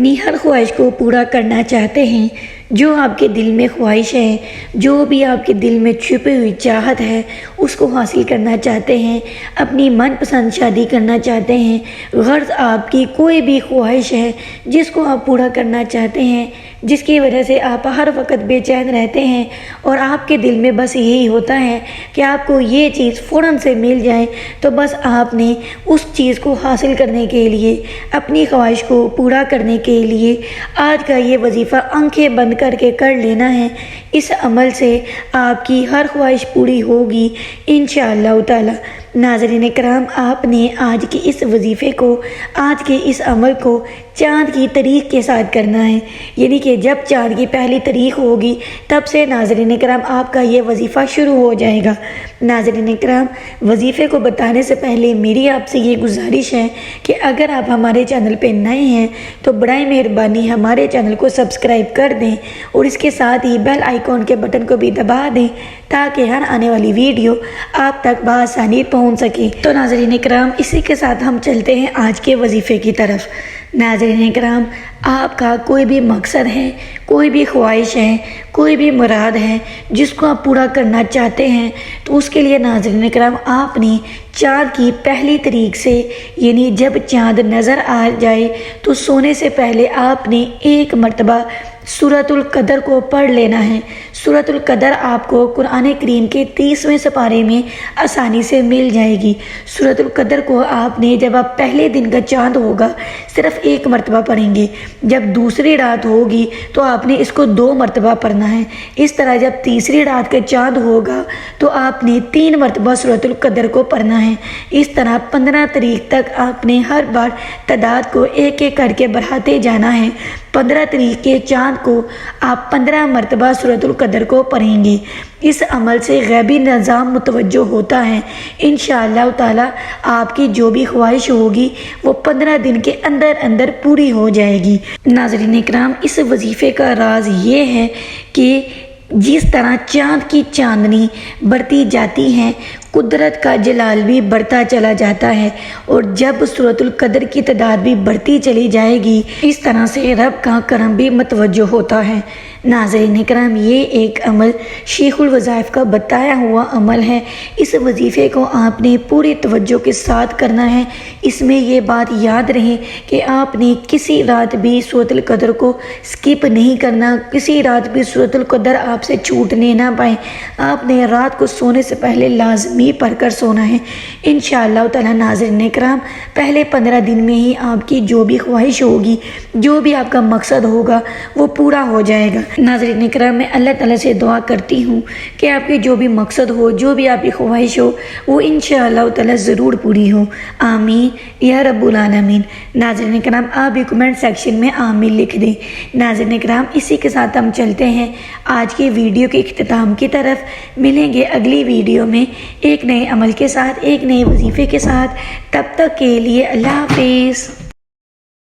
اپنی ہر خواہش کو پورا کرنا چاہتے ہیں، جو آپ کے دل میں خواہش ہے، جو بھی آپ کے دل میں چھپی ہوئی چاہت ہے، اس کو حاصل کرنا چاہتے ہیں، اپنی من پسند شادی کرنا چاہتے ہیں، غرض آپ کی کوئی بھی خواہش ہے جس کو آپ پورا کرنا چاہتے ہیں، جس کی وجہ سے آپ ہر وقت بے چین رہتے ہیں اور آپ کے دل میں بس یہی ہوتا ہے کہ آپ کو یہ چیز فوراً سے مل جائے، تو بس آپ نے اس چیز کو حاصل کرنے کے لیے، اپنی خواہش کو پورا کرنے کے لیے آج کا یہ وظیفہ آنکھیں بند کر کے کر لینا ہے۔ اس عمل سے آپ کی ہر خواہش پوری ہوگی انشاءاللہ تعالی۔ ناظرین کرام، آپ نے آج کے اس وظیفے کو، آج کے اس عمل کو چاند کی تاریخ کے ساتھ کرنا ہے، یعنی کہ جب چاند کی پہلی تاریخ ہوگی تب سے ناظرین کرام آپ کا یہ وظیفہ شروع ہو جائے گا۔ ناظرین کرام، وظیفے کو بتانے سے پہلے میری آپ سے یہ گزارش ہے کہ اگر آپ ہمارے چینل پہ نئے ہیں تو برائے مہربانی ہمارے چینل کو سبسکرائب کر دیں اور اس کے ساتھ ہی بیل آئیکن کے بٹن کو بھی دبا دیں تاکہ ہر آنے والی ویڈیو آپ تک بآسانی پہنچ سکے۔ تو ناظرین کرام، اسی کے ساتھ ہم چلتے ہیں آج کے وظیفے کی طرف۔ ناظرین کرام، آپ کا کوئی بھی مقصد ہے، کوئی بھی خواہش ہے، کوئی بھی مراد ہے جس کو آپ پورا کرنا چاہتے ہیں، تو اس کے لیے ناظرین کرام آپ نے چاند کی پہلی تاریخ سے، یعنی جب چاند نظر آ جائے تو سونے سے پہلے آپ نے ایک مرتبہ سورۃ القدر کو پڑھ لینا ہے۔ سورۃ القدر آپ کو قرآن کریم کے 30ویں سپارے میں آسانی سے مل جائے گی۔ سورۃ القدر کو آپ نے، جب آپ پہلے دن کا چاند ہوگا صرف ایک مرتبہ پڑھیں گے، جب دوسری رات ہوگی تو آپ نے اس کو 2 مرتبہ پڑھنا ہے، اس طرح جب تیسری رات کا چاند ہوگا تو آپ نے 3 مرتبہ سورۃ القدر کو پڑھنا ہے۔ اس طرح 15 تاریخ تک آپ نے ہر بار تعداد کو ایک ایک کر کے بڑھاتے جانا ہے۔ 15 تاریخ کے چاند کو آپ 15 مرتبہ سورۃ القدر کو پڑھیں گے۔ اس عمل سے غیبی نظام متوجہ ہوتا ہے، انشاءاللہ تعالی آپ کی جو بھی خواہش ہوگی وہ 15 دن کے اندر اندر پوری ہو جائے گی۔ ناظرین اکرام، اس وظیفے کا راز یہ ہے کہ جس طرح چاند کی چاندنی بڑھتی جاتی ہے، قدرت کا جلال بھی بڑھتا چلا جاتا ہے، اور جب سورۃ القدر کی تعداد بھی بڑھتی چلی جائے گی، اس طرح سے رب کا کرم بھی متوجہ ہوتا ہے۔ ناظرین کرام، یہ ایک عمل شیخ الوظائف کا بتایا ہوا عمل ہے۔ اس وظیفے کو آپ نے پوری توجہ کے ساتھ کرنا ہے۔ اس میں یہ بات یاد رہے کہ آپ نے کسی رات بھی سورۃ القدر کو سکپ نہیں کرنا، کسی رات بھی سورۃ القدر آپ سے چھوٹنے نہ پائے۔ آپ نے رات کو سونے سے پہلے لازمی پڑھ کر سونا ہے انشاءاللہ تعالی۔ ناظرین کرام، پہلے 15 دن میں ہی آپ کی جو بھی خواہش ہوگی، جو بھی آپ کا مقصد ہوگا وہ پورا ہو جائے گا۔ ناظرین کرام، میں اللہ تعالیٰ سے دعا کرتی ہوں کہ آپ کے جو بھی مقصد ہو، جو بھی آپ کی خواہش ہو، وہ انشاءاللہ تعالیٰ ضرور پوری ہو۔ آمین یا رب العالمین۔ ناظرین کرام، آپ بھی کمنٹ سیکشن میں آمین لکھ دیں۔ ناظرین کرام، اسی کے ساتھ ہم چلتے ہیں آج کی ویڈیو کے اختتام کی طرف۔ ملیں گے اگلی ویڈیو میں ایک نئے عمل کے ساتھ، ایک نئے وظیفے کے ساتھ۔ تب تک کے لیے اللہ حافظ۔